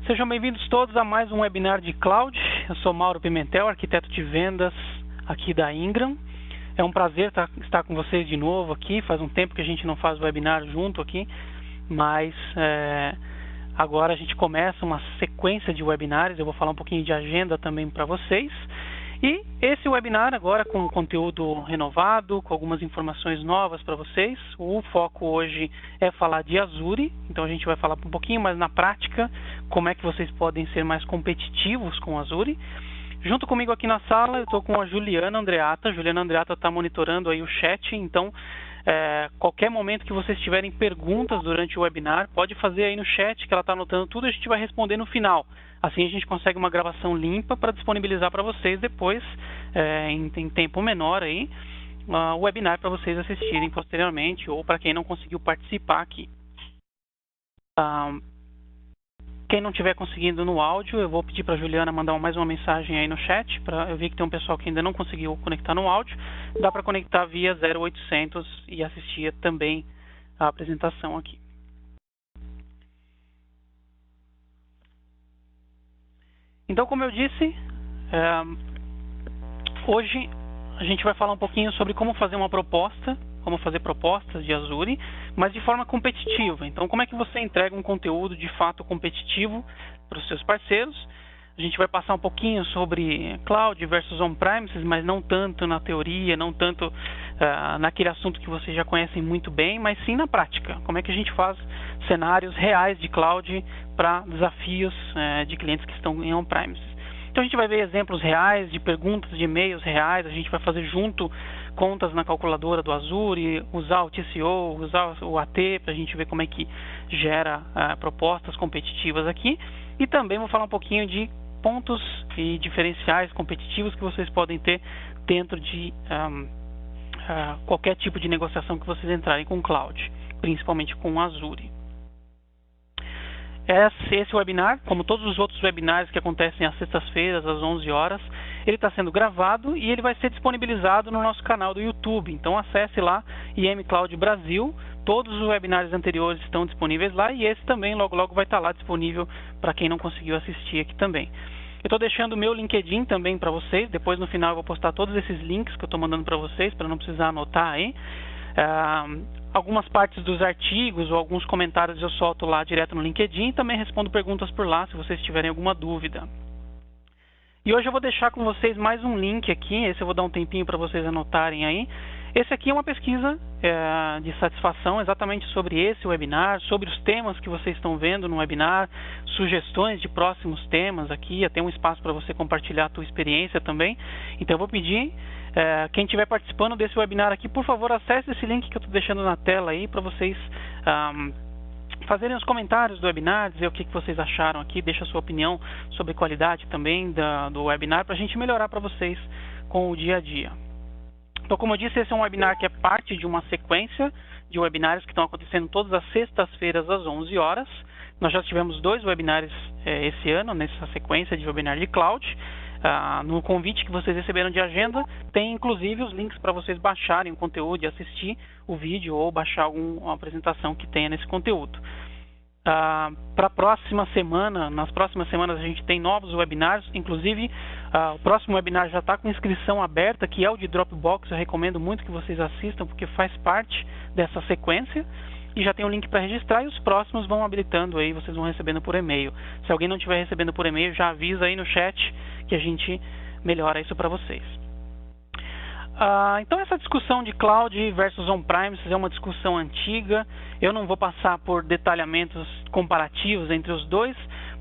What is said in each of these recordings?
Sejam bem-vindos todos a mais um webinar de Cloud. Eu sou Mauro Pimentel, arquiteto de vendas aqui da Ingram. É um prazer estar com vocês de novo aqui. Faz um tempo que a gente não faz webinar junto aqui, mas agora a gente começa uma sequência de webinars. Eu vou falar um pouquinho de agenda também para vocês. E esse webinar agora com conteúdo renovado, com algumas informações novas para vocês. O foco hoje é falar de Azure, então a gente vai falar um pouquinho mais na prática como é que vocês podem ser mais competitivos com Azure. Junto comigo aqui na sala eu estou com a Juliana Andreata. A Juliana Andreata está monitorando aí o chat, então qualquer momento que vocês tiverem perguntas durante o webinar, pode fazer aí no chat que ela está anotando tudo e a gente vai responder no final. Assim a gente consegue uma gravação limpa para disponibilizar para vocês depois, em tempo menor aí, o webinar para vocês assistirem posteriormente ou para quem não conseguiu participar aqui. Quem não estiver conseguindo no áudio, eu vou pedir para a Juliana mandar mais uma mensagem aí no chat. Eu vi que tem um pessoal que ainda não conseguiu conectar no áudio. Dá para conectar via 0800 e assistir também a apresentação aqui. Então, como eu disse, hoje a gente vai falar um pouquinho sobre como fazer uma proposta, como fazer propostas de Azure, mas de forma competitiva. Então, como é que você entrega um conteúdo de fato competitivo para os seus parceiros? A gente vai passar um pouquinho sobre Cloud versus On-Premises, mas não tanto na teoria, não tanto naquele assunto que vocês já conhecem muito bem, mas sim na prática. Como é que a gente faz cenários reais de Cloud para desafios de clientes que estão em On-Premises. Então, a gente vai ver exemplos reais de perguntas de e-mails reais, a gente vai fazer junto contas na calculadora do Azure, usar o TCO, usar o AT para a gente ver como é que gera propostas competitivas aqui. E também vou falar um pouquinho de pontos e diferenciais competitivos que vocês podem ter dentro de qualquer tipo de negociação que vocês entrarem com o Cloud, principalmente com o Azure. Esse webinar, como todos os outros webinars que acontecem às sextas-feiras, às 11 horas, ele está sendo gravado e ele vai ser disponibilizado no nosso canal do YouTube. Então acesse lá, IM Cloud Brasil, todos os webinars anteriores estão disponíveis lá e esse também logo logo vai estar lá disponível para quem não conseguiu assistir aqui também. Eu estou deixando o meu LinkedIn também para vocês, depois no final eu vou postar todos esses links que eu estou mandando para vocês, para não precisar anotar aí. Algumas partes dos artigos ou alguns comentários eu solto lá direto no LinkedIn e também respondo perguntas por lá se vocês tiverem alguma dúvida. E hoje eu vou deixar com vocês mais um link aqui, esse eu vou dar um tempinho para vocês anotarem aí. Esse aqui é uma pesquisa de satisfação exatamente sobre esse webinar, sobre os temas que vocês estão vendo no webinar, sugestões de próximos temas aqui, até um espaço para você compartilhar a tua experiência também. Então eu vou pedir, quem estiver participando desse webinar aqui, por favor, acesse esse link que eu estou deixando na tela aí para vocês fazerem os comentários do webinar, dizer o que vocês acharam aqui, deixa a sua opinião sobre qualidade também do webinar para a gente melhorar para vocês com o dia a dia. Então, como eu disse, esse é um webinar que é parte de uma sequência de webinars que estão acontecendo todas as sextas-feiras às 11 horas. Nós já tivemos 2 webinars esse ano, nessa sequência de webinar de Cloud. No convite que vocês receberam de agenda, tem inclusive os links para vocês baixarem o conteúdo e assistir o vídeo ou baixar alguma apresentação que tenha nesse conteúdo. Para a próxima semana, nas próximas semanas a gente tem novos webinars, inclusive o próximo webinar já está com inscrição aberta, que é o de Dropbox. Eu recomendo muito que vocês assistam, porque faz parte dessa sequência e já tem um link para registrar e os próximos vão habilitando aí, vocês vão recebendo por e-mail. Se alguém não estiver recebendo por e-mail, já avisa aí no chat que a gente melhora isso para vocês. Então essa discussão de Cloud versus On-Premises é uma discussão antiga. Eu não vou passar por detalhamentos comparativos entre os dois,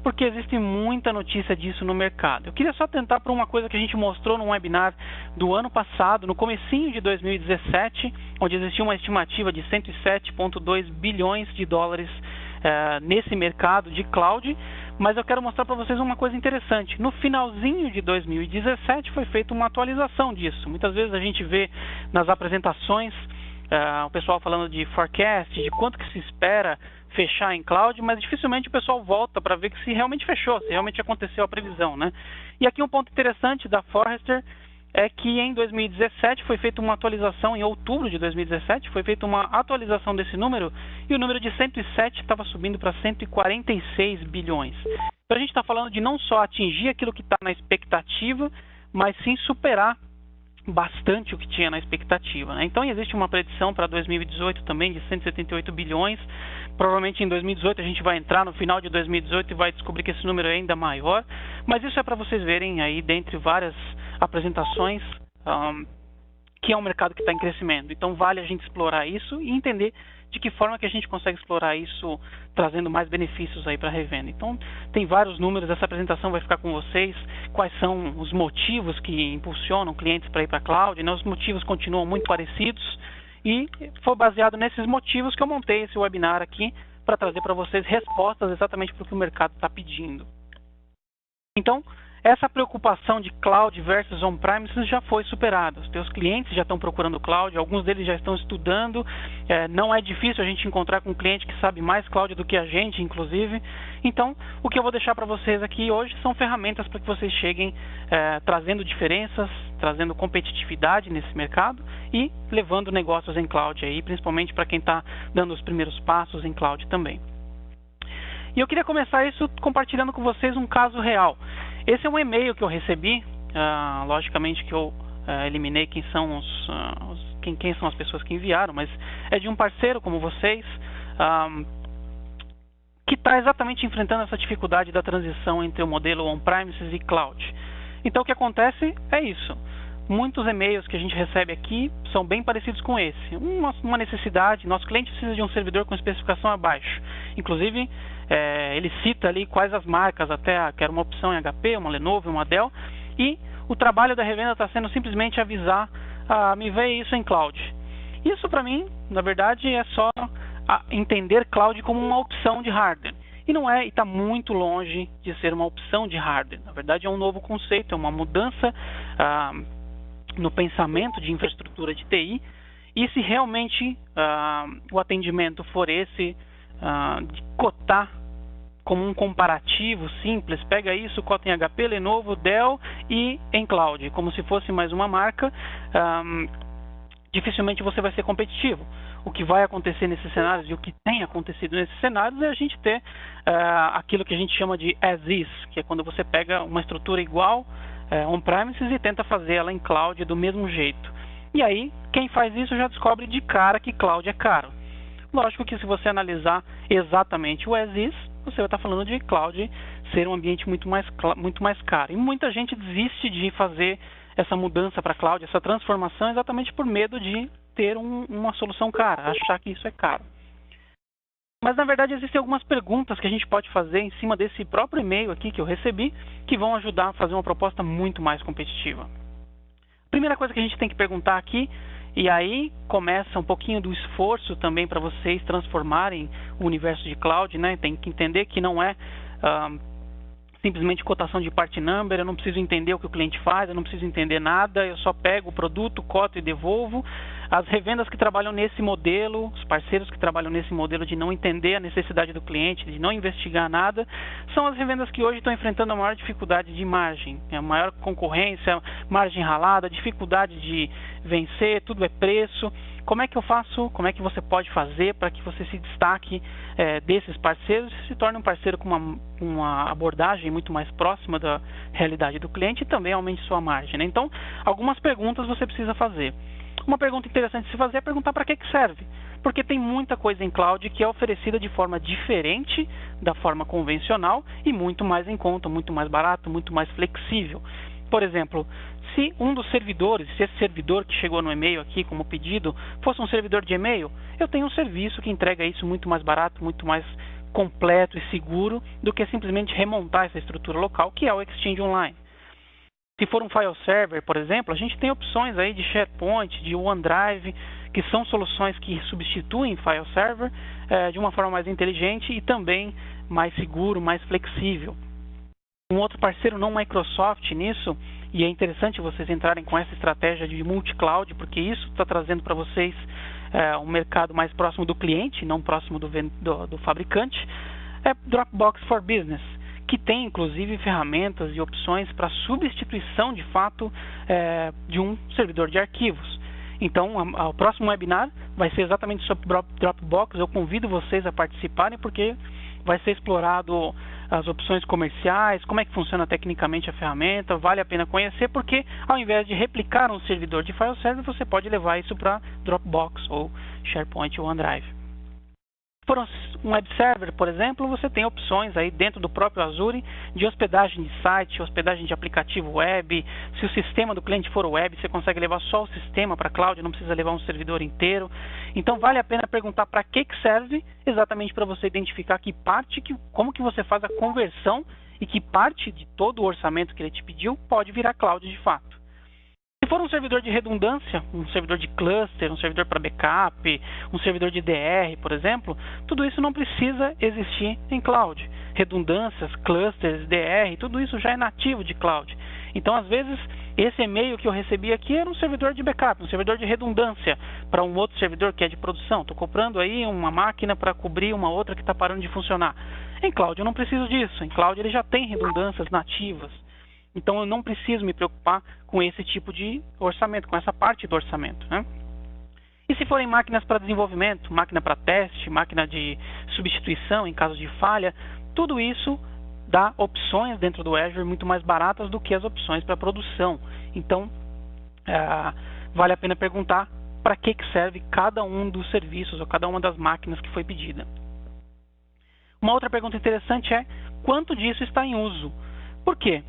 porque existe muita notícia disso no mercado. Eu queria só tentar por uma coisa que a gente mostrou num webinar do ano passado, no comecinho de 2017, onde existia uma estimativa de 107,2 bilhões de dólares nesse mercado de Cloud. Mas eu quero mostrar para vocês uma coisa interessante. No finalzinho de 2017 foi feita uma atualização disso. Muitas vezes a gente vê nas apresentações o pessoal falando de forecast, de quanto que se espera fechar em Cloud, mas dificilmente o pessoal volta para ver que se realmente fechou, se realmente aconteceu a previsão, né? E aqui um ponto interessante da Forrester, é que em 2017 foi feita uma atualização, em outubro de 2017, foi feita uma atualização desse número e o número de 107 estava subindo para 146 bilhões. Então a gente está falando de não só atingir aquilo que está na expectativa, mas sim superar bastante o que tinha na expectativa, né? Então existe uma predição para 2018 também de 178 bilhões. Provavelmente em 2018 a gente vai entrar no final de 2018 e vai descobrir que esse número é ainda maior. Mas isso é para vocês verem aí, dentre várias apresentações, que é um mercado que está em crescimento. Então vale a gente explorar isso e entender de que forma que a gente consegue explorar isso, trazendo mais benefícios aí para a revenda. Então, tem vários números, essa apresentação vai ficar com vocês, quais são os motivos que impulsionam clientes para ir para a cloud, né? Os motivos continuam muito parecidos e foi baseado nesses motivos que eu montei esse webinar aqui para trazer para vocês respostas exatamente para o que o mercado está pedindo. Então, essa preocupação de cloud versus on-premises já foi superada. Os teus clientes já estão procurando cloud, alguns deles já estão estudando. Não é difícil a gente encontrar com um cliente que sabe mais cloud do que a gente, inclusive. Então, o que eu vou deixar para vocês aqui hoje são ferramentas para que vocês cheguem trazendo diferenças, trazendo competitividade nesse mercado e levando negócios em cloud aí, principalmente para quem está dando os primeiros passos em cloud também. E eu queria começar isso compartilhando com vocês um caso real. Esse é um e-mail que eu recebi, logicamente que eu eliminei quem são quem são as pessoas que enviaram, mas é de um parceiro como vocês, que está exatamente enfrentando essa dificuldade da transição entre o modelo on-premises e cloud. Então o que acontece é isso. Muitos e-mails que a gente recebe aqui são bem parecidos com esse. Uma necessidade, nosso cliente precisa de um servidor com especificação abaixo. Inclusive, ele cita ali quais as marcas, até que era uma opção em HP, uma Lenovo, uma Dell, e o trabalho da revenda está sendo simplesmente avisar, me vê isso em cloud. Isso para mim, na verdade, é só entender cloud como uma opção de hardware. E não é, e está muito longe de ser uma opção de hardware. Na verdade, é um novo conceito, é uma mudança no pensamento de infraestrutura de TI. E se realmente o atendimento for esse, de cotar como um comparativo simples, pega isso, cota em HP, Lenovo, Dell e em cloud, como se fosse mais uma marca, dificilmente você vai ser competitivo. O que vai acontecer nesses cenários e o que tem acontecido nesses cenários é a gente ter aquilo que a gente chama de as is, que é quando você pega uma estrutura igual on-premises e tenta fazer ela em cloud do mesmo jeito. E aí, quem faz isso já descobre de cara que cloud é caro. Lógico que se você analisar exatamente o as is, você vai estar falando de cloud ser um ambiente muito mais caro. E muita gente desiste de fazer essa mudança para cloud, essa transformação, exatamente por medo de ter uma solução cara, achar que isso é caro. Mas, na verdade, existem algumas perguntas que a gente pode fazer em cima desse próprio e-mail aqui que eu recebi, que vão ajudar a fazer uma proposta muito mais competitiva. Primeira coisa que a gente tem que perguntar aqui, e aí começa um pouquinho do esforço também para vocês transformarem o universo de cloud, né? Tem que entender que não é simplesmente cotação de part number, eu não preciso entender o que o cliente faz, eu não preciso entender nada, eu só pego o produto, coto e devolvo. As revendas que trabalham nesse modelo, os parceiros que trabalham nesse modelo de não entender a necessidade do cliente, de não investigar nada, são as revendas que hoje estão enfrentando a maior dificuldade de margem, a maior concorrência, margem ralada, dificuldade de vencer, tudo é preço. Como é que eu faço, como é que você pode fazer para que você se destaque desses parceiros e se torne um parceiro com uma abordagem muito mais próxima da realidade do cliente e também aumente sua margem, né? Então, algumas perguntas você precisa fazer. Uma pergunta interessante de se fazer é perguntar para que serve. Porque tem muita coisa em cloud que é oferecida de forma diferente da forma convencional e muito mais em conta, muito mais barato, muito mais flexível. Por exemplo, se um dos servidores, se esse servidor que chegou no e-mail aqui como pedido, fosse um servidor de e-mail, eu tenho um serviço que entrega isso muito mais barato, muito mais completo e seguro do que simplesmente remontar essa estrutura local, que é o Exchange Online. Se for um file server, por exemplo, a gente tem opções aí de SharePoint, de OneDrive, que são soluções que substituem file server de uma forma mais inteligente e também mais seguro, mais flexível. Um outro parceiro não Microsoft nisso, e é interessante vocês entrarem com essa estratégia de multi-cloud, porque isso está trazendo para vocês um mercado mais próximo do cliente, não próximo do fabricante, é Dropbox for Business, que tem inclusive ferramentas e opções para substituição de fato de um servidor de arquivos. Então, o próximo webinar vai ser exatamente sobre Dropbox. Eu convido vocês a participarem porque vai ser explorado as opções comerciais, como é que funciona tecnicamente a ferramenta, vale a pena conhecer, porque ao invés de replicar um servidor de file server, você pode levar isso para Dropbox ou SharePoint ou OneDrive. Se for um web server, por exemplo, você tem opções aí dentro do próprio Azure de hospedagem de site, hospedagem de aplicativo web. Se o sistema do cliente for web, você consegue levar só o sistema para a cloud, não precisa levar um servidor inteiro. Então vale a pena perguntar para que serve, exatamente para você identificar que parte, como que você faz a conversão e que parte de todo o orçamento que ele te pediu pode virar cloud de fato. Se for um servidor de redundância, um servidor de cluster, um servidor para backup, um servidor de DR, por exemplo, tudo isso não precisa existir em cloud. Redundâncias, clusters, DR, tudo isso já é nativo de cloud. Então, às vezes, esse e-mail que eu recebi aqui era um servidor de backup, um servidor de redundância para um outro servidor que é de produção. Estou comprando aí uma máquina para cobrir uma outra que está parando de funcionar. Em cloud eu não preciso disso. Em cloud ele já tem redundâncias nativas. Então eu não preciso me preocupar com esse tipo de orçamento, com essa parte do orçamento, né? E se forem máquinas para desenvolvimento, máquina para teste, máquina de substituição em caso de falha, tudo isso dá opções dentro do Azure muito mais baratas do que as opções para produção. Então vale a pena perguntar para que serve cada um dos serviços ou cada uma das máquinas que foi pedida. Uma outra pergunta interessante é quanto disso está em uso. Por quê?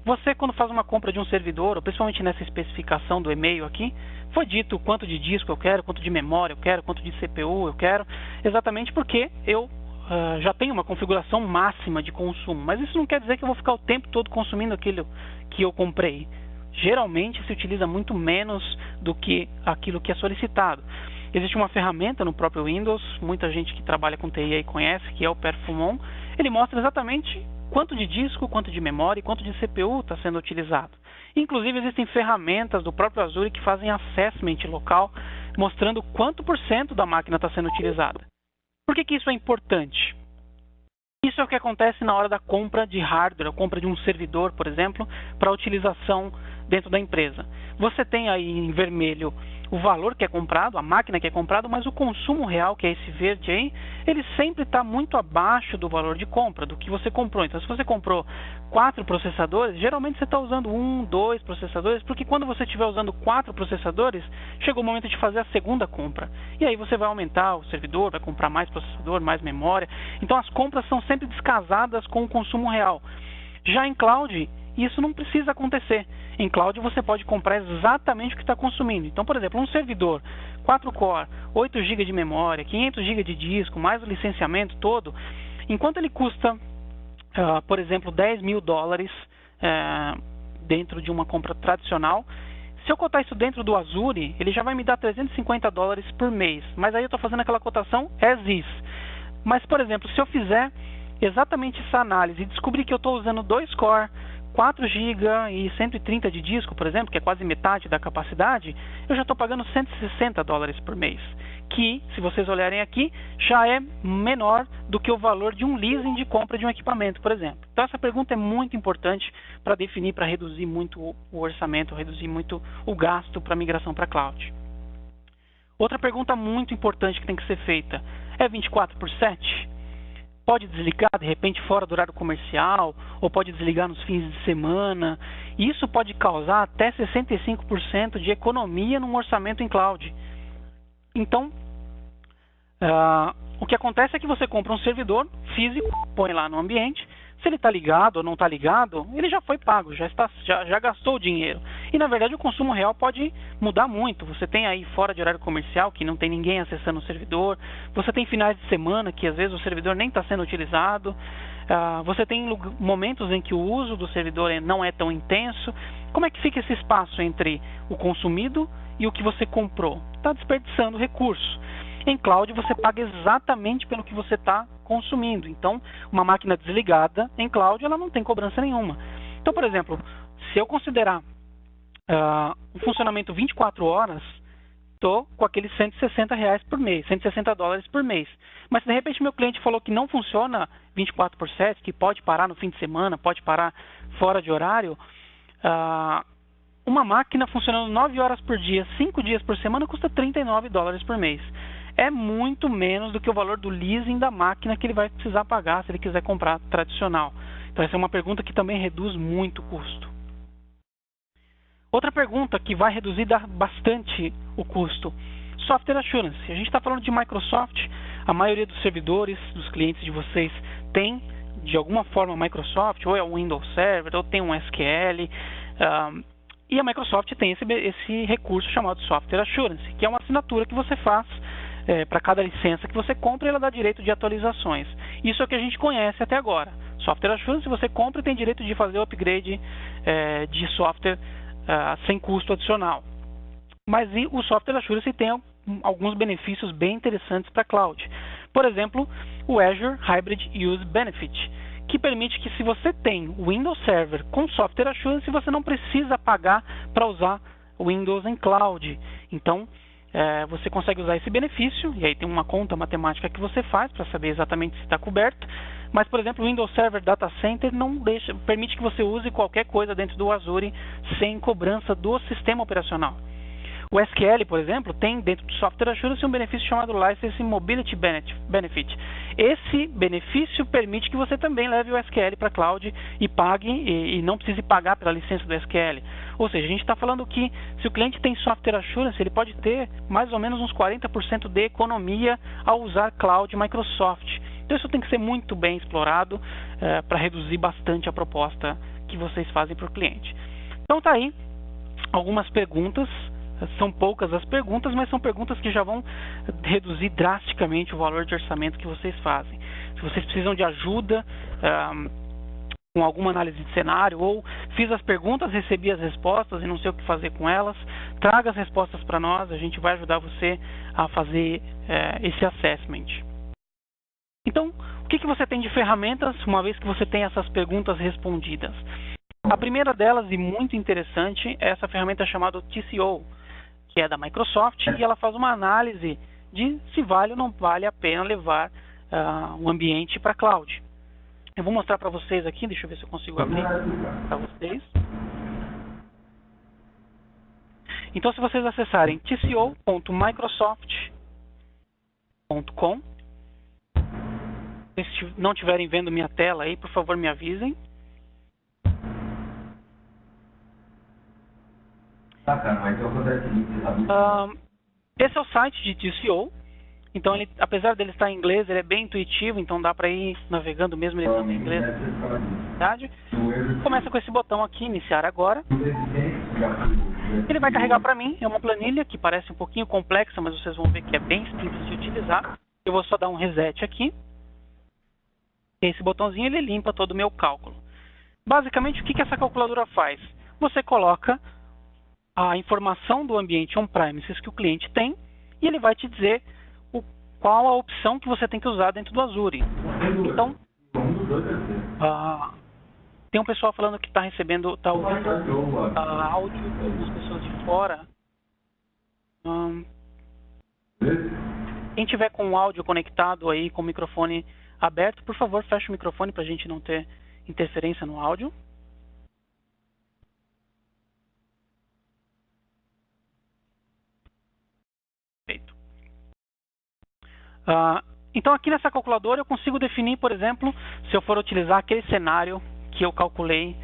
Você, quando faz uma compra de um servidor, ou principalmente nessa especificação do e-mail aqui, foi dito quanto de disco eu quero, quanto de memória eu quero, quanto de CPU eu quero, exatamente porque eu já tenho uma configuração máxima de consumo. Mas isso não quer dizer que eu vou ficar o tempo todo consumindo aquilo que eu comprei. Geralmente se utiliza muito menos do que aquilo que é solicitado. Existe uma ferramenta no próprio Windows, muita gente que trabalha com TI aí conhece, que é o Perfumon. Ele mostra exatamente quanto de disco, quanto de memória e quanto de CPU está sendo utilizado. Inclusive existem ferramentas do próprio Azure que fazem assessment local, mostrando quanto por cento da máquina está sendo utilizada. Por que isso é importante? Isso é o que acontece na hora da compra de hardware, a compra de um servidor, por exemplo, para utilização dentro da empresa. Você tem aí em vermelho o valor que é comprado, a máquina que é comprada, mas o consumo real, que é esse verde aí, ele sempre está muito abaixo do valor de compra, do que você comprou. Então, se você comprou 4 processadores, geralmente você está usando 1, 2 processadores, porque quando você estiver usando 4 processadores, chegou o momento de fazer a segunda compra. E aí você vai aumentar o servidor, vai comprar mais processador, mais memória. Então, as compras são sempre descasadas com o consumo real. Já em cloud, isso não precisa acontecer. Em cloud você pode comprar exatamente o que está consumindo. Então, por exemplo, um servidor 4 core, 8 GB de memória, 500 GB de disco, mais o licenciamento todo, enquanto ele custa, por exemplo, $10.000 dentro de uma compra tradicional, se eu cotar isso dentro do Azure, ele já vai me dar $350 por mês. Mas aí eu estou fazendo aquela cotação as is. Mas, por exemplo, se eu fizer exatamente essa análise e descobrir que eu estou usando 2 core, 4 GB e 130 de disco, por exemplo, que é quase metade da capacidade, eu já estou pagando $160 por mês, que, se vocês olharem aqui, já é menor do que o valor de um leasing de compra de um equipamento, por exemplo. Então essa pergunta é muito importante para definir, para reduzir muito o orçamento, reduzir muito o gasto para migração para cloud. Outra pergunta muito importante que tem que ser feita, é 24/7? Pode desligar de repente fora do horário comercial, ou pode desligar nos fins de semana. Isso pode causar até 65% de economia num orçamento em cloud. Então, o que acontece é que você compra um servidor físico, põe lá no ambiente, se ele está ligado ou não está ligado, ele já foi pago, já gastou o dinheiro. E na verdade o consumo real pode mudar muito. Você tem aí fora de horário comercial, que não tem ninguém acessando o servidor. Você tem finais de semana, que às vezes o servidor nem está sendo utilizado. Você tem momentos em que o uso do servidor não é tão intenso. Como é que fica esse espaço entre o consumido e o que você comprou? Está desperdiçando recurso. Em cloud você paga exatamente pelo que você está consumindo. Então, uma máquina desligada em cloud, ela não tem cobrança nenhuma. Então, por exemplo, se eu considerar um funcionamento 24 horas, estou com aqueles R$160 por mês, $160 por mês. Mas se de repente meu cliente falou que não funciona 24/7, que pode parar no fim de semana, pode parar fora de horário, uma máquina funcionando 9 horas por dia, 5 dias por semana, custa $39 por mês. É muito menos do que o valor do leasing da máquina que ele vai precisar pagar se ele quiser comprar tradicional. Então essa é uma pergunta que também reduz muito o custo. Outra pergunta que vai reduzir bastante o custo: Software Assurance. A gente está falando de Microsoft, a maioria dos servidores, dos clientes de vocês tem de alguma forma Microsoft, ou é um Windows Server, ou tem um SQL, e a Microsoft tem esse recurso chamado Software Assurance, que é uma assinatura que você faz para cada licença que você compra, e ela dá direito de atualizações. Isso é o que a gente conhece até agora. Software Assurance, você compra e tem direito de fazer o upgrade de software sem custo adicional. Mas o Software Assurance tem alguns benefícios bem interessantes para a cloud. Por exemplo, o Azure Hybrid Use Benefit, que permite que, se você tem o Windows Server com Software Assurance, você não precisa pagar para usar o Windows em cloud. Então, você consegue usar esse benefício, e aí tem uma conta matemática que você faz para saber exatamente se está coberto. Mas, por exemplo, o Windows Server Data Center permite que você use qualquer coisa dentro do Azure sem cobrança do sistema operacional. O SQL, por exemplo, tem dentro do Software Assurance um benefício chamado License Mobility Benefit. Esse benefício permite que você também leve o SQL para a cloud e pague, e não precise pagar pela licença do SQL. Ou seja, a gente está falando que, se o cliente tem Software Assurance, ele pode ter mais ou menos uns 40% de economia ao usar cloud Microsoft. Então isso tem que ser muito bem explorado para reduzir bastante a proposta que vocês fazem para o cliente. Então tá aí algumas perguntas. São poucas as perguntas, mas são perguntas que já vão reduzir drasticamente o valor de orçamento que vocês fazem. Se vocês precisam de ajuda com alguma análise de cenário, ou fiz as perguntas, recebi as respostas e não sei o que fazer com elas, traga as respostas para nós, a gente vai ajudar você a fazer esse assessment. Então, o que você tem de ferramentas, uma vez que você tem essas perguntas respondidas? A primeira delas, e muito interessante, é essa ferramenta chamada TCO, que é da Microsoft, e ela faz uma análise de se vale ou não vale a pena levar o ambiente para a cloud. Eu vou mostrar para vocês aqui, deixa eu ver se eu consigo abrir para vocês. Então, se vocês acessarem tco.microsoft.com, se não estiverem vendo minha tela aí, por favor me avisem. Esse é o site de TCO. Então, apesar dele estar em inglês, ele é bem intuitivo, então dá para ir navegando mesmo ele estando em inglês. Começa com esse botão aqui, iniciar agora. Ele vai carregar para mim, é uma planilha que parece um pouquinho complexa, mas vocês vão ver que é bem simples de utilizar. Eu vou só dar um reset aqui. Esse botãozinho ele limpa todo o meu cálculo. Basicamente, o que essa calculadora faz? Você coloca a informação do ambiente on-premises que o cliente tem, e ele vai te dizer qual a opção que você tem que usar dentro do Azure. Então, tem um pessoal falando que está recebendo, está ouvindo áudio das pessoas de fora. Quem tiver com o áudio conectado aí, com o microfone aberto, por favor, feche o microfone para a gente não ter interferência no áudio. Perfeito. Então, aqui nessa calculadora eu consigo definir, por exemplo, se eu for utilizar aquele cenário que eu calculei,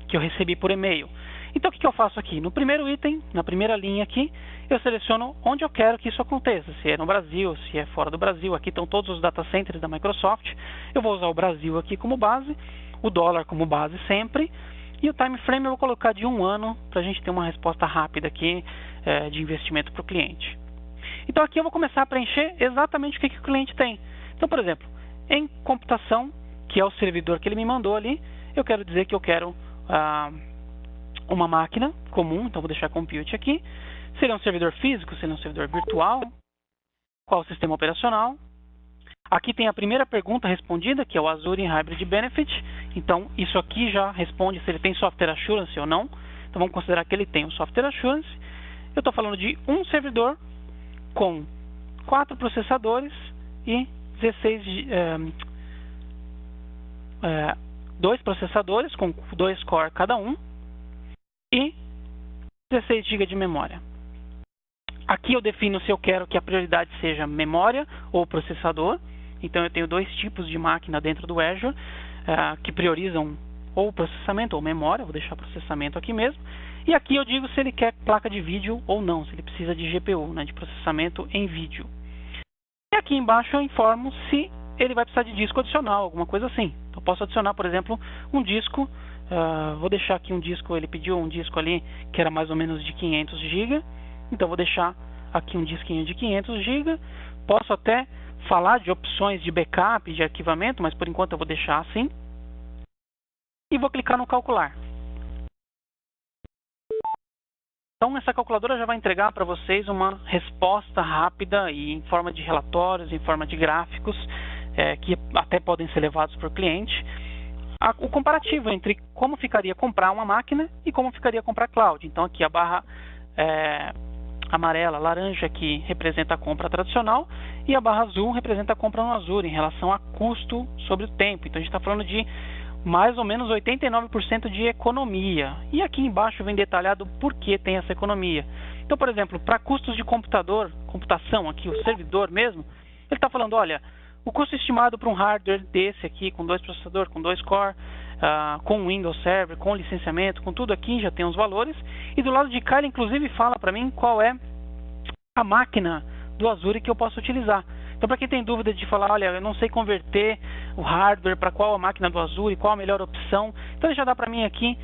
que eu recebi por e-mail. Então, o que eu faço aqui? No primeiro item, na primeira linha aqui, eu seleciono onde eu quero que isso aconteça. Se é no Brasil, se é fora do Brasil. Aqui estão todos os data centers da Microsoft. Eu vou usar o Brasil aqui como base, o dólar como base sempre. E o time frame eu vou colocar de 1 ano, para a gente ter uma resposta rápida aqui de investimento para o cliente. Então aqui eu vou começar a preencher exatamente o que o cliente tem. Então, por exemplo, em computação, que é o servidor que ele me mandou ali, eu quero dizer que eu quero uma máquina comum, então vou deixar compute aqui. Seria um servidor físico, seria um servidor virtual, qual o sistema operacional. Aqui tem a primeira pergunta respondida, que é o Azure Hybrid Benefit. Então, isso aqui já responde se ele tem Software Assurance ou não. Então, vamos considerar que ele tem o Software Assurance. eu estou falando de um servidor com 4 processadores e 2 processadores com 2 core cada um e 16 GB de memória. Aqui eu defino se eu quero que a prioridade seja memória ou processador. Então eu tenho 2 tipos de máquina dentro do Azure que priorizam ou processamento ou memória. Vou deixar processamento aqui mesmo. E aqui eu digo se ele quer placa de vídeo ou não, se ele precisa de GPU, né, de processamento em vídeo. E aqui embaixo eu informo se ele vai precisar de disco adicional, alguma coisa assim. Então eu posso adicionar, por exemplo, um disco. Vou deixar aqui um disco, ele pediu um disco ali que era mais ou menos de 500 GB. Então vou deixar aqui um disquinho de 500 GB. Posso até falar de opções de backup, de arquivamento, mas por enquanto eu vou deixar assim. E vou clicar no calcular. Então essa calculadora já vai entregar para vocês uma resposta rápida e em forma de relatórios, em forma de gráficos, que até podem ser levados para o cliente. O comparativo entre como ficaria comprar uma máquina e como ficaria comprar cloud. Então aqui a barra amarela, laranja, que representa a compra tradicional, e a barra azul representa a compra no Azure, em relação a custo sobre o tempo. Então a gente está falando de mais ou menos 89% de economia. E aqui embaixo vem detalhado por que tem essa economia. Então, por exemplo, para custos de computação, aqui o servidor mesmo, ele está falando, olha, o custo estimado para um hardware desse aqui, com 2 processadores, com 2 core, com Windows Server, com licenciamento, com tudo aqui, já tem os valores. E do lado de cá ele inclusive fala para mim qual é a máquina do Azure que eu posso utilizar. Então para quem tem dúvida de falar, olha, eu não sei converter o hardware para qual a máquina do Azure, qual a melhor opção, então ele já dá para mim aqui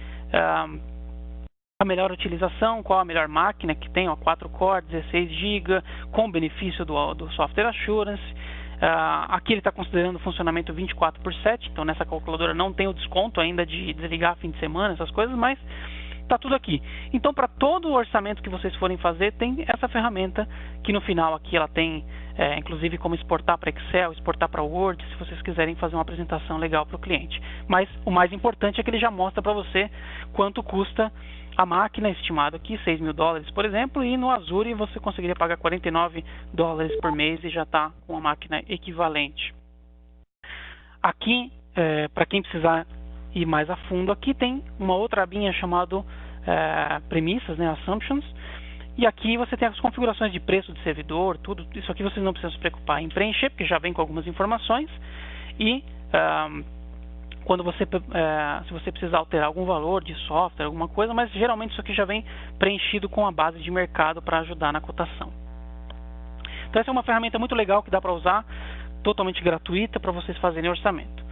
a melhor utilização, qual a melhor máquina que tem, 4 core, 16 GB, com benefício do Software Assurance. Aqui ele está considerando o funcionamento 24/7, então nessa calculadora não tem o desconto ainda de desligar fim de semana, essas coisas, mas está tudo aqui. Então para todo o orçamento que vocês forem fazer, tem essa ferramenta que no final aqui ela tem inclusive como exportar para Excel, exportar para Word, se vocês quiserem fazer uma apresentação legal para o cliente. Mas o mais importante é que ele já mostra para você quanto custa a máquina, estimado aqui, $6.000, por exemplo, e no Azure você conseguiria pagar $49 por mês e já está com a máquina equivalente. Aqui, para quem precisar ir mais a fundo, aqui tem uma outra abinha chamada premissas, né, assumptions, e aqui você tem as configurações de preço de servidor, tudo isso aqui vocês não precisam se preocupar em preencher, porque já vem com algumas informações, e quando se você precisar alterar algum valor de software, alguma coisa, mas geralmente isso aqui já vem preenchido com a base de mercado para ajudar na cotação. Então essa é uma ferramenta muito legal que dá para usar, totalmente gratuita para vocês fazerem orçamento.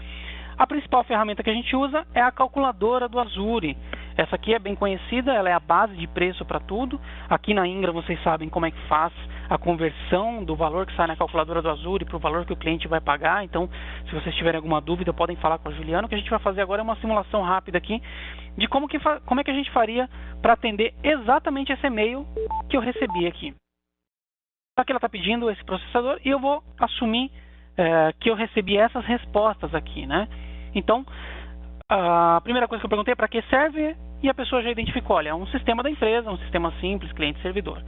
A principal ferramenta que a gente usa é a calculadora do Azure. Essa aqui é bem conhecida, ela é a base de preço para tudo. Aqui na Ingram vocês sabem como é que faz a conversão do valor que sai na calculadora do Azure para o valor que o cliente vai pagar. Então, se vocês tiverem alguma dúvida, podem falar com a Juliana. O que a gente vai fazer agora é uma simulação rápida aqui de como é que a gente faria para atender exatamente esse e-mail que eu recebi aqui. Aqui ela está pedindo esse processador e eu vou assumir que eu recebi essas respostas aqui, né? Então, a primeira coisa que eu perguntei é para que serve, e a pessoa já identificou, olha, é um sistema da empresa, um sistema simples, cliente-servidor.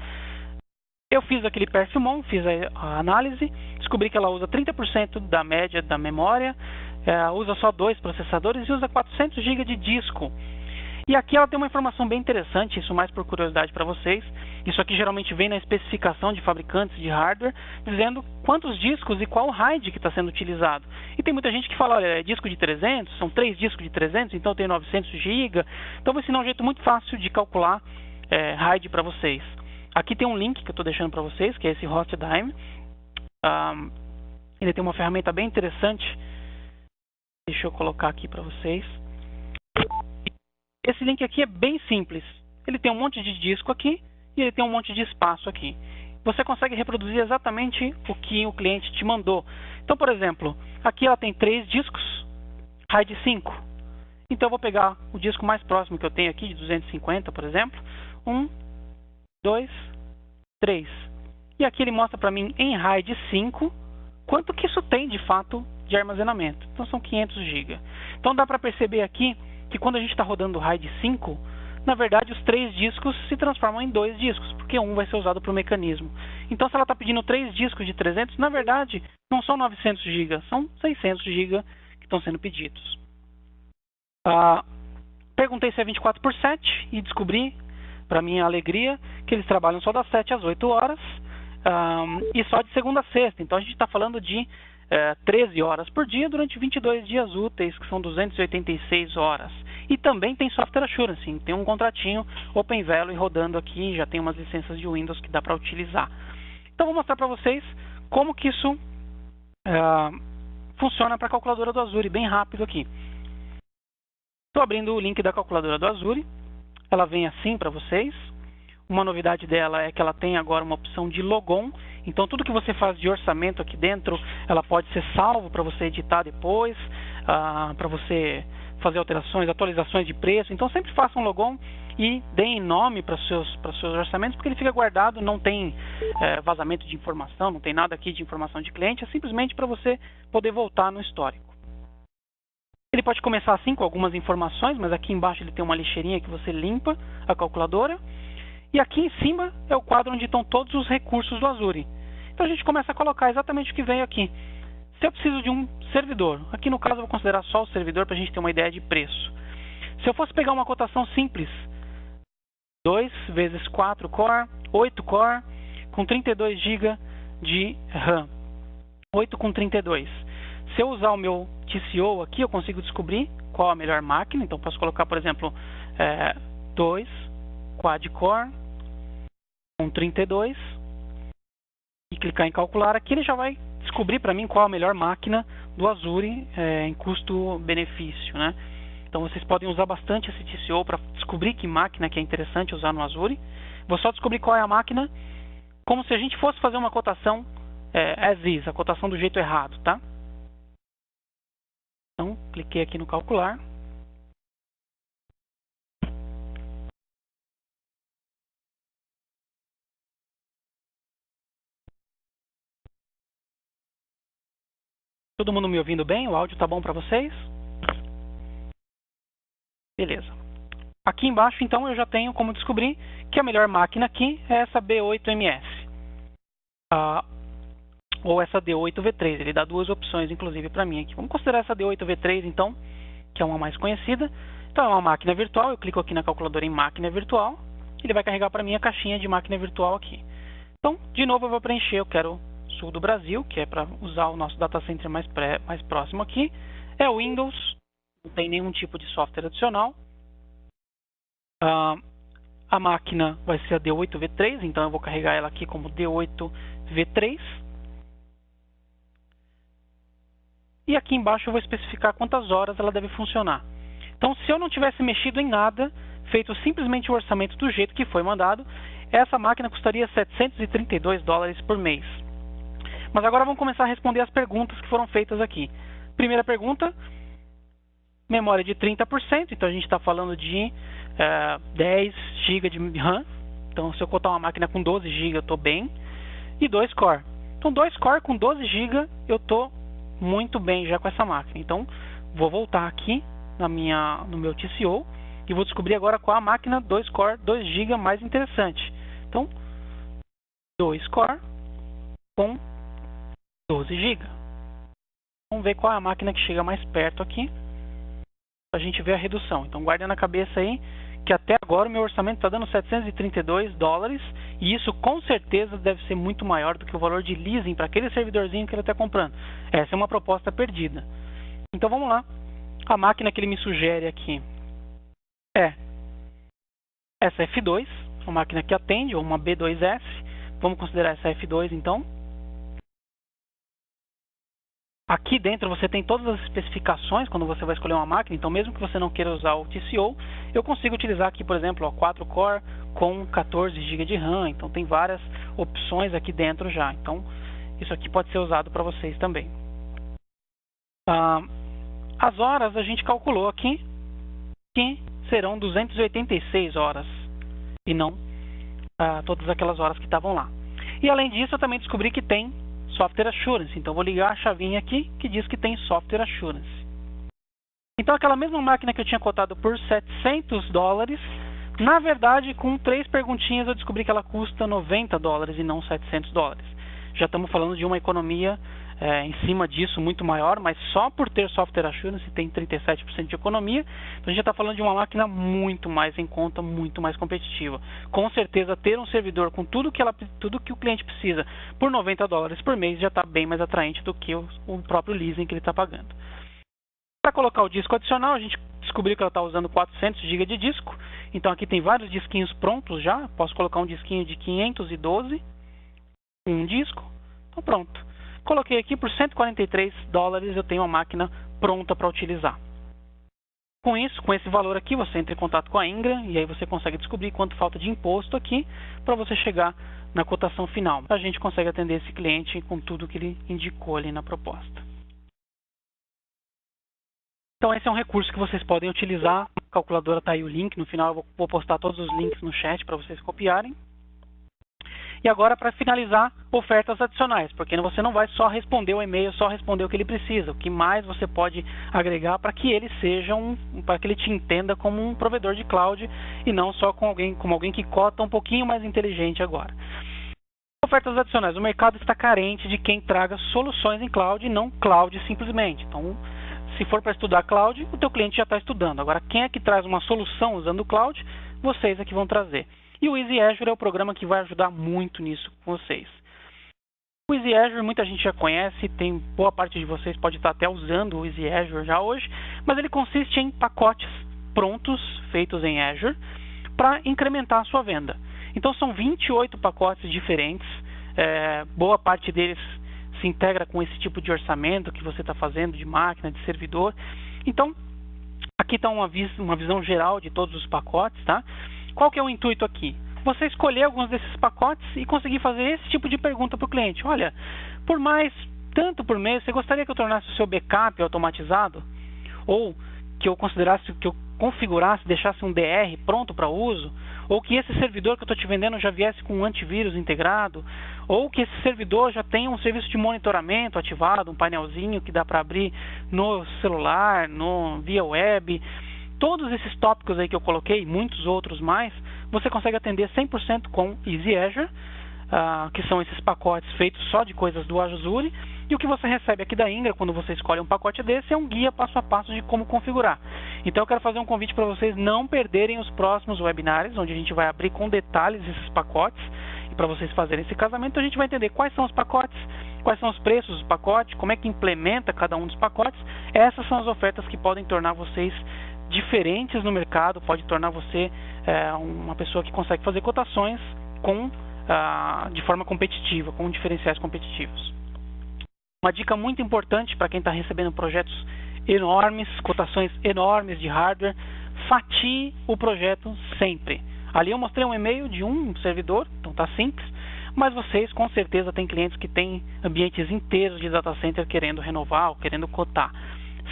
Eu fiz aquele perfumon, fiz a análise, descobri que ela usa 30% da média da memória, usa só 2 processadores e usa 400 GB de disco. E aqui ela tem uma informação bem interessante, isso mais por curiosidade para vocês. Isso aqui geralmente vem na especificação de fabricantes de hardware, dizendo quantos discos e qual RAID que está sendo utilizado. E tem muita gente que fala, olha, é disco de 300, são 3 discos de 300, então tem 900 GB. Então vou ensinar um jeito muito fácil de calcular RAID para vocês. Aqui tem um link que eu estou deixando para vocês, que é esse HostDime. Ele tem uma ferramenta bem interessante. Deixa eu colocar aqui para vocês. Esse link aqui é bem simples. Ele tem um monte de disco aqui e ele tem um monte de espaço aqui. Você consegue reproduzir exatamente o que o cliente te mandou. Então, por exemplo, aqui ela tem 3 discos, RAID 5. Então eu vou pegar o disco mais próximo que eu tenho aqui, de 250, por exemplo. 1, 2, 3. E aqui ele mostra para mim em RAID 5 quanto que isso tem de fato de armazenamento. Então são 500 GB. Então dá para perceber aqui que quando a gente está rodando o RAID 5, na verdade os 3 discos se transformam em 2 discos, porque um vai ser usado para o mecanismo. Então se ela está pedindo 3 discos de 300, na verdade não são 900 GB, são 600 GB que estão sendo pedidos. Perguntei se é 24/7 e descobri, para minha alegria, que eles trabalham só das 7 às 8 horas e só de segunda a sexta. Então a gente está falando de 13 horas por dia durante 22 dias úteis, que são 286 horas. E também tem Software Assurance, tem um contratinho OpenVelo rodando aqui, já tem umas licenças de Windows que dá para utilizar. Então vou mostrar para vocês como que isso funciona para a calculadora do Azure, bem rápido aqui. Estou abrindo o link da calculadora do Azure, ela vem assim para vocês. Uma novidade dela é que ela tem agora uma opção de logon, então tudo que você faz de orçamento aqui dentro, ela pode ser salvo para você editar depois, para você fazer alterações, atualizações de preço. Então sempre faça um logon e deem nome para os seus orçamentos, porque ele fica guardado, não tem vazamento de informação, não tem nada aqui de informação de cliente, é simplesmente para você poder voltar no histórico. Ele pode começar assim com algumas informações, mas aqui embaixo ele tem uma lixeirinha que você limpa a calculadora. E aqui em cima é o quadro onde estão todos os recursos do Azure. Então a gente começa a colocar exatamente o que veio aqui. Se eu preciso de um servidor, aqui no caso eu vou considerar só o servidor para a gente ter uma ideia de preço. Se eu fosse pegar uma cotação simples, 2 vezes 4 core, 8 core, com 32 GB de RAM. 8 com 32. Se eu usar o meu TCO aqui, eu consigo descobrir qual a melhor máquina. Então posso colocar, por exemplo, 2 quad-core com 32 e clicar em calcular. Aqui ele já vai descobrir para mim qual a melhor máquina do Azure em custo-benefício, né? Então vocês podem usar bastante esse TCO para descobrir que máquina que é interessante usar no Azure. Vou só descobrir qual é a máquina, como se a gente fosse fazer uma cotação as is, a cotação do jeito errado, tá? Então, cliquei aqui no calcular. Todo mundo me ouvindo bem? O áudio tá bom para vocês? Beleza. Aqui embaixo, então, eu já tenho como descobrir que a melhor máquina aqui é essa B8MS. Ou essa D8V3. Ele dá duas opções, inclusive, para mim aqui. Vamos considerar essa D8V3, então, que é uma mais conhecida. Então, é uma máquina virtual. Eu clico aqui na calculadora em máquina virtual. Ele vai carregar para mim a caixinha de máquina virtual aqui. Então, de novo, eu vou preencher. Eu quero sul do Brasil, que é para usar o nosso data center mais próximo aqui. É o Windows. Não tem nenhum tipo de software adicional. A máquina vai ser a D8V3. Então, eu vou carregar ela aqui como D8V3. E aqui embaixo eu vou especificar quantas horas ela deve funcionar. Então, se eu não tivesse mexido em nada, feito simplesmente o orçamento do jeito que foi mandado, essa máquina custaria $732 por mês. Mas agora vamos começar a responder as perguntas que foram feitas aqui. Primeira pergunta, memória de 30%, então a gente está falando de 10 GB de RAM. Então, se eu cotar uma máquina com 12 GB, eu estou bem. E 2 core. Então, 2 core com 12 GB, eu estou muito bem já com essa máquina. Então, vou voltar aqui no meu TCO e vou descobrir agora qual a máquina 2 core, 2 GB mais interessante. Então, 2 core com 12 GB. Vamos ver qual é a máquina que chega mais perto aqui, para a gente ver a redução. Então, guarda na cabeça aí que até agora o meu orçamento está dando $732 e isso com certeza deve ser muito maior do que o valor de leasing para aquele servidorzinho que ele está comprando. Essa é uma proposta perdida. Então vamos lá. A máquina que ele me sugere aqui é essa F2, uma máquina que atende, ou uma B2S. Vamos considerar essa F2 então. Aqui dentro você tem todas as especificações quando você vai escolher uma máquina, então mesmo que você não queira usar o TCO, eu consigo utilizar aqui, por exemplo, 4 core com 14 GB de RAM, então tem várias opções aqui dentro já, então isso aqui pode ser usado para vocês também. As horas a gente calculou aqui que serão 286 horas e não todas aquelas horas que estavam lá. E além disso eu também descobri que tem Software Assurance, então vou ligar a chavinha aqui que diz que tem Software Assurance. Então aquela mesma máquina que eu tinha cotado por $700, Na verdade, com 3 perguntinhas eu descobri que ela custa $90 e não $700. Já estamos falando de uma economia em cima disso muito maior, mas só por ter Software Assurance tem 37% de economia. Então a gente já está falando de uma máquina muito mais em conta, muito mais competitiva. Com certeza ter um servidor com tudo que o cliente precisa por $90 por mês já está bem mais atraente do que o próprio leasing que ele está pagando. Para colocar o disco adicional, a gente descobriu que ela está usando 400 GB de disco. Então aqui tem vários disquinhos prontos já. Posso colocar um disquinho de 512, um disco. Então pronto. Coloquei aqui por $143, eu tenho uma máquina pronta para utilizar. Com isso, com esse valor aqui, você entra em contato com a Ingram e aí você consegue descobrir quanto falta de imposto aqui para você chegar na cotação final. A gente consegue atender esse cliente com tudo que ele indicou ali na proposta. Então esse é um recurso que vocês podem utilizar. A calculadora está aí o link, no final eu vou postar todos os links no chat para vocês copiarem. E agora, para finalizar, ofertas adicionais, porque você não vai só responder o e-mail, só responder o que ele precisa. O que mais você pode agregar para que ele seja para que ele te entenda como um provedor de cloud e não só como alguém que cota um pouquinho mais inteligente agora. Ofertas adicionais. O mercado está carente de quem traga soluções em cloud e não cloud simplesmente. Então, se for para estudar cloud, o teu cliente já está estudando. Agora, quem é que traz uma solução usando o cloud? Vocês é que vão trazer. E o Easy Azure é o programa que vai ajudar muito nisso com vocês. O Easy Azure muita gente já conhece, tem boa parte de vocês pode estar até usando o Easy Azure já hoje, mas ele consiste em pacotes prontos, feitos em Azure, para incrementar a sua venda. Então são 28 pacotes diferentes, boa parte deles se integra com esse tipo de orçamento que você está fazendo de máquina, de servidor. Então, aqui está uma visão geral de todos os pacotes, tá? Qual que é o intuito aqui? Você escolher alguns desses pacotes e conseguir fazer esse tipo de pergunta para o cliente. Olha, por mais tanto por mês, você gostaria que eu tornasse o seu backup automatizado? Ou que eu configurasse, deixasse um DR pronto para uso? Ou que esse servidor que eu estou te vendendo já viesse com um antivírus integrado? Ou que esse servidor já tenha um serviço de monitoramento ativado, um painelzinho que dá para abrir no celular, via web? Todos esses tópicos aí que eu coloquei, muitos outros mais, você consegue atender 100% com Easy Azure, que são esses pacotes feitos só de coisas do Azure, e o que você recebe aqui da Ingram, quando você escolhe um pacote desse, é um guia passo a passo de como configurar. Então eu quero fazer um convite para vocês não perderem os próximos webinários, onde a gente vai abrir com detalhes esses pacotes, e para vocês fazerem esse casamento, a gente vai entender quais são os pacotes, quais são os preços dos pacotes, como é que implementa cada um dos pacotes. Essas são as ofertas que podem tornar vocês diferentes no mercado, pode tornar você uma pessoa que consegue fazer cotações de forma competitiva, com diferenciais competitivos. Uma dica muito importante para quem está recebendo projetos enormes, cotações enormes de hardware, fatie o projeto sempre. Ali eu mostrei um e-mail de um servidor, então está simples, mas vocês com certeza têm clientes que têm ambientes inteiros de data center querendo renovar ou querendo cotar.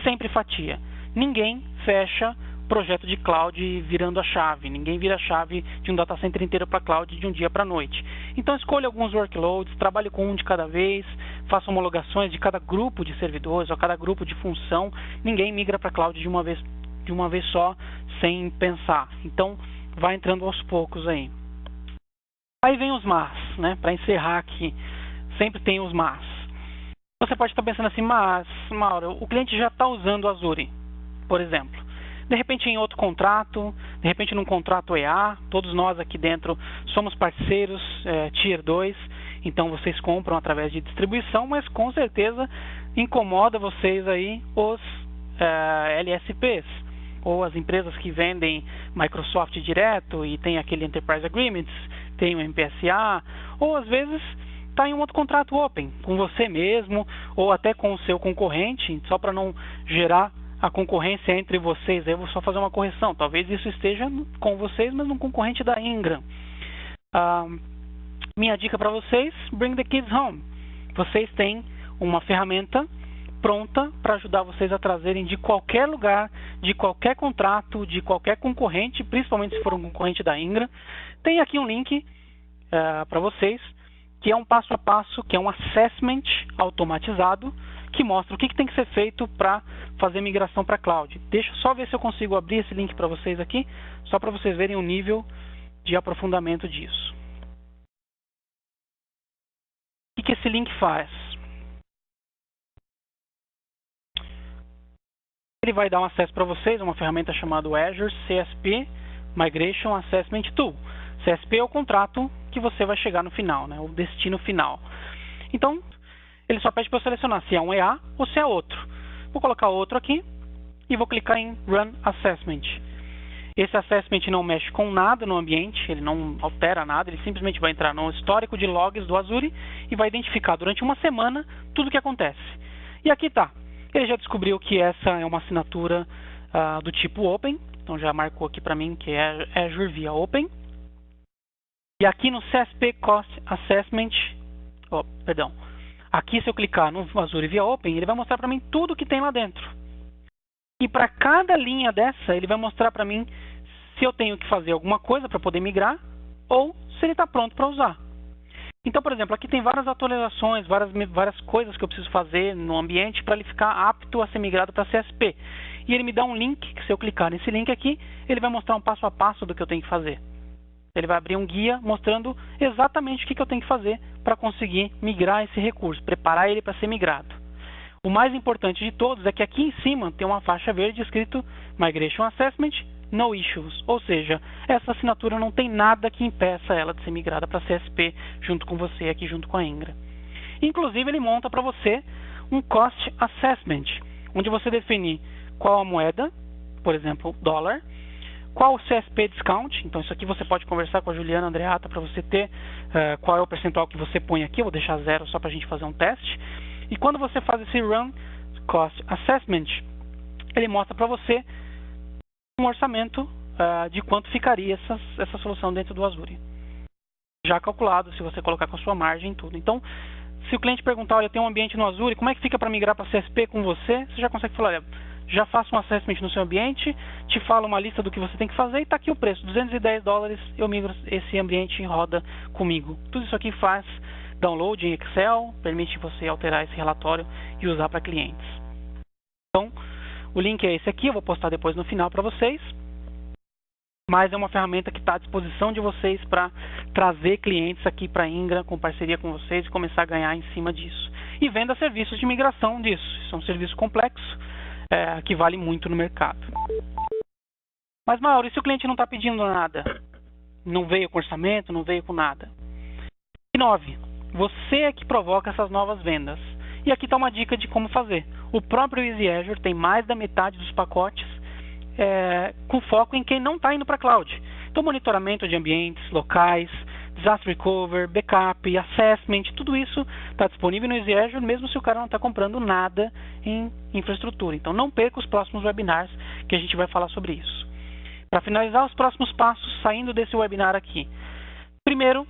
Sempre fatia. Ninguém fecha projeto de cloud virando a chave. Ninguém vira a chave de um data center inteiro para cloud de um dia para a noite. Então escolha alguns workloads, trabalhe com um de cada vez, faça homologações de cada grupo de servidores ou cada grupo de função. Ninguém migra para cloud de uma vez só, sem pensar. Então vai entrando aos poucos aí. Aí vem os mas, né? Para encerrar aqui, sempre tem os mas. Você pode estar pensando assim, mas, Mauro, o cliente já está usando o Azure, por exemplo. De repente em outro contrato, de repente num contrato EA, todos nós aqui dentro somos parceiros Tier 2, então vocês compram através de distribuição, mas com certeza incomoda vocês aí os LSPs, ou as empresas que vendem Microsoft direto e tem aquele Enterprise Agreements, tem o MPSA, ou às vezes está em um outro contrato open, com você mesmo, ou até com o seu concorrente, só para não gerar a concorrência entre vocês. Eu vou só fazer uma correção, talvez isso esteja com vocês, mas num concorrente da Ingram. Minha dica para vocês, bring the kids home. Vocês têm uma ferramenta pronta para ajudar vocês a trazerem de qualquer lugar, de qualquer contrato, de qualquer concorrente, principalmente se for um concorrente da Ingram. Tem aqui um link para vocês, que é um passo a passo, que é um assessment automatizado, que mostra o que tem que ser feito para fazer migração para cloud. Deixa eu só ver se eu consigo abrir esse link para vocês aqui, só para vocês verem o nível de aprofundamento disso. O que esse link faz? Ele vai dar um acesso para vocês a uma ferramenta chamada Azure CSP Migration Assessment Tool. CSP é o contrato que você vai chegar no final, né? O destino final. Então, ele só pede para eu selecionar se é um EA ou se é outro. Vou colocar outro aqui e vou clicar em Run Assessment. Esse assessment não mexe com nada no ambiente, ele não altera nada, ele simplesmente vai entrar no histórico de logs do Azure e vai identificar durante uma semana tudo o que acontece. E aqui está. Ele já descobriu que essa é uma assinatura do tipo Open, então já marcou aqui para mim que é Azure via Open. E aqui no CSP Cost Assessment, aqui se eu clicar no Azure via Open, ele vai mostrar para mim tudo que tem lá dentro. E para cada linha dessa, ele vai mostrar para mim se eu tenho que fazer alguma coisa para poder migrar ou se ele está pronto para usar. Então, por exemplo, aqui tem várias atualizações, várias coisas que eu preciso fazer no ambiente para ele ficar apto a ser migrado para CSP. E ele me dá um link, que se eu clicar nesse link aqui, ele vai mostrar um passo a passo do que eu tenho que fazer. Ele vai abrir um guia mostrando exatamente o que eu tenho que fazer para conseguir migrar esse recurso, preparar ele para ser migrado. O mais importante de todos é que aqui em cima tem uma faixa verde escrito Migration Assessment No Issues, ou seja, essa assinatura não tem nada que impeça ela de ser migrada para CSP junto com você aqui junto com a Ingra. Inclusive ele monta para você um Cost Assessment, onde você define qual a moeda, por exemplo, dólar, qual o CSP Discount, então isso aqui você pode conversar com a Juliana Andreata para você ter qual é o percentual que você põe aqui, eu vou deixar 0 só para a gente fazer um teste. E quando você faz esse Run Cost Assessment, ele mostra para você um orçamento de quanto ficaria essa solução dentro do Azure. Já calculado, se você colocar com a sua margem e tudo. Então, se o cliente perguntar, olha, tem um ambiente no Azure, como é que fica para migrar para CSP com você? Você já consegue falar, olha, já faço um assessment no seu ambiente, te falo uma lista do que você tem que fazer e está aqui o preço, $210, eu migro esse ambiente e roda comigo. Tudo isso aqui faz download em Excel, permite você alterar esse relatório e usar para clientes. Então, o link é esse aqui, eu vou postar depois no final para vocês. Mas é uma ferramenta que está à disposição de vocês para trazer clientes aqui para a Ingra, com parceria com vocês e começar a ganhar em cima disso. E venda serviços de migração disso. Isso é um serviço complexo, que vale muito no mercado. Mas, Mauro, e se o cliente não está pedindo nada? Não veio com orçamento, não veio com nada. E 9. Você é que provoca essas novas vendas. E aqui está uma dica de como fazer. O próprio Easy Azure tem mais da metade dos pacotes com foco em quem não está indo para a cloud. Então, monitoramento de ambientes locais, disaster recovery, backup, assessment, tudo isso está disponível no Easy Azure, mesmo se o cara não está comprando nada em infraestrutura. Então, não perca os próximos webinars que a gente vai falar sobre isso. Para finalizar os próximos passos, saindo desse webinar aqui. Primeiro,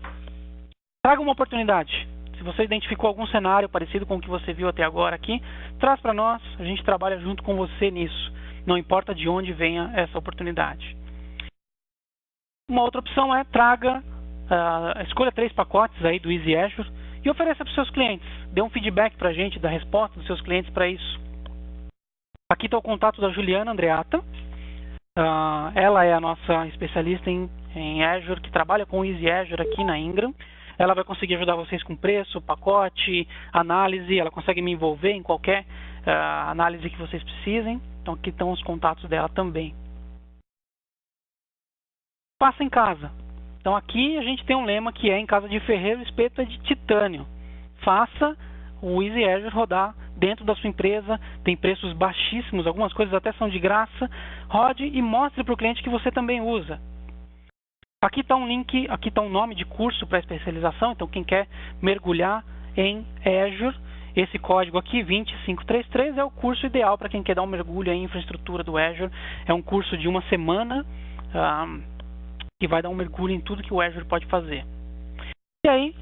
traga uma oportunidade. Se você identificou algum cenário parecido com o que você viu até agora aqui, traz para nós, a gente trabalha junto com você nisso. Não importa de onde venha essa oportunidade. Uma outra opção é escolha 3 pacotes aí do Easy Azure e ofereça para os seus clientes. Dê um feedback para a gente da resposta dos seus clientes para isso. Aqui está o contato da Juliana Andreata. Ela é a nossa especialista em Azure, que trabalha com o Easy Azure aqui na Ingram. Ela vai conseguir ajudar vocês com preço, pacote, análise. Ela consegue me envolver em qualquer análise que vocês precisem. Então aqui estão os contatos dela também. Faça em casa. Então aqui a gente tem um lema que é: em casa de ferreiro, espeto é de titânio. Faça o Easy Azure rodar dentro da sua empresa. Tem preços baixíssimos, algumas coisas até são de graça. Rode e mostre para o cliente que você também usa. Aqui está um link, aqui está um nome de curso para especialização. Então quem quer mergulhar em Azure, esse código aqui, 2533, é o curso ideal para quem quer dar um mergulho em infraestrutura do Azure. É um curso de uma semana que vai dar um mergulho em tudo que o Azure pode fazer. E aí,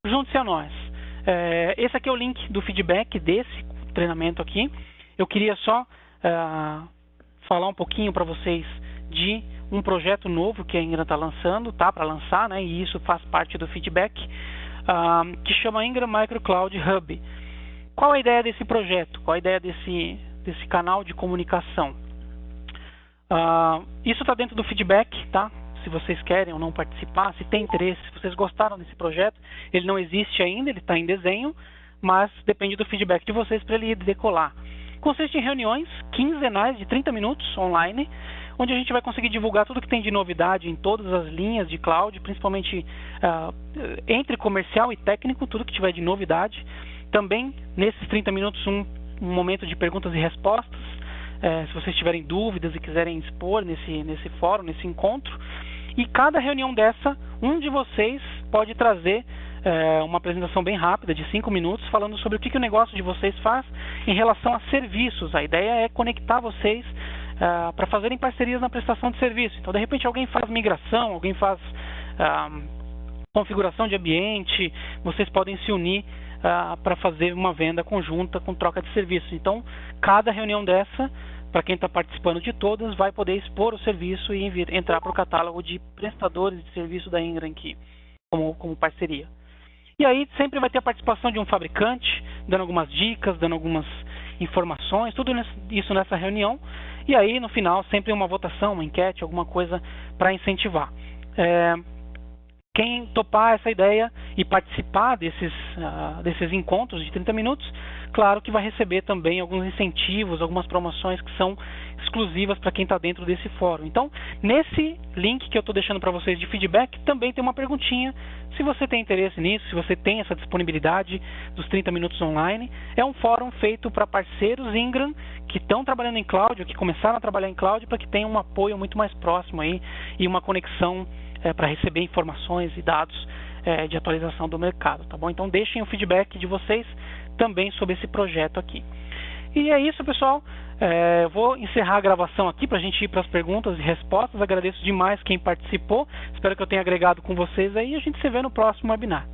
junte-se a nós. Esse aqui é o link do feedback desse treinamento aqui. Eu queria só falar um pouquinho para vocês de um projeto novo que a Ingram está lançando, tá para lançar, né? E isso faz parte do feedback, que chama Ingram Micro Cloud Hub. Qual a ideia desse projeto? Qual a ideia desse canal de comunicação. Isso está dentro do feedback, tá? Se vocês querem ou não participar, se tem interesse, se vocês gostaram desse projeto, ele não existe ainda, ele está em desenho, mas depende do feedback de vocês para ele decolar. Consiste em reuniões quinzenais de 30 minutos online, onde a gente vai conseguir divulgar tudo que tem de novidade em todas as linhas de cloud, principalmente entre comercial e técnico, tudo que tiver de novidade. Também, nesses 30 minutos, um momento de perguntas e respostas, se vocês tiverem dúvidas e quiserem expor nesse fórum, nesse encontro. E cada reunião dessa, um de vocês pode trazer uma apresentação bem rápida, de 5 minutos, falando sobre o que o negócio de vocês faz em relação a serviços. A ideia é conectar vocês para fazerem parcerias na prestação de serviço. Então, de repente, alguém faz migração, alguém faz configuração de ambiente, vocês podem se unir para fazer uma venda conjunta com troca de serviço. Então, cada reunião dessa, para quem está participando de todas, vai poder expor o serviço e entrar para o catálogo de prestadores de serviço da Ingram aqui, como parceria. E aí sempre vai ter a participação de um fabricante, dando algumas dicas, dando algumas informações, tudo isso nessa reunião. E aí, no final, sempre uma votação, uma enquete, alguma coisa para incentivar. Quem topar essa ideia e participar desses encontros de 30 minutos, claro que vai receber também alguns incentivos, algumas promoções que são exclusivas para quem está dentro desse fórum. Então, nesse link que eu estou deixando para vocês de feedback, também tem uma perguntinha, se você tem interesse nisso, se você tem essa disponibilidade dos 30 minutos online. É um fórum feito para parceiros Ingram que estão trabalhando em cloud, ou que começaram a trabalhar em cloud, para que tenham um apoio muito mais próximo aí, e uma conexão para receber informações e dados de atualização do mercado, tá bom? Então deixem o feedback de vocês também sobre esse projeto aqui. E é isso, pessoal. Eu vou encerrar a gravação aqui para a gente ir para as perguntas e respostas. Agradeço demais quem participou. Espero que eu tenha agregado com vocês aí. E a gente se vê no próximo webinar.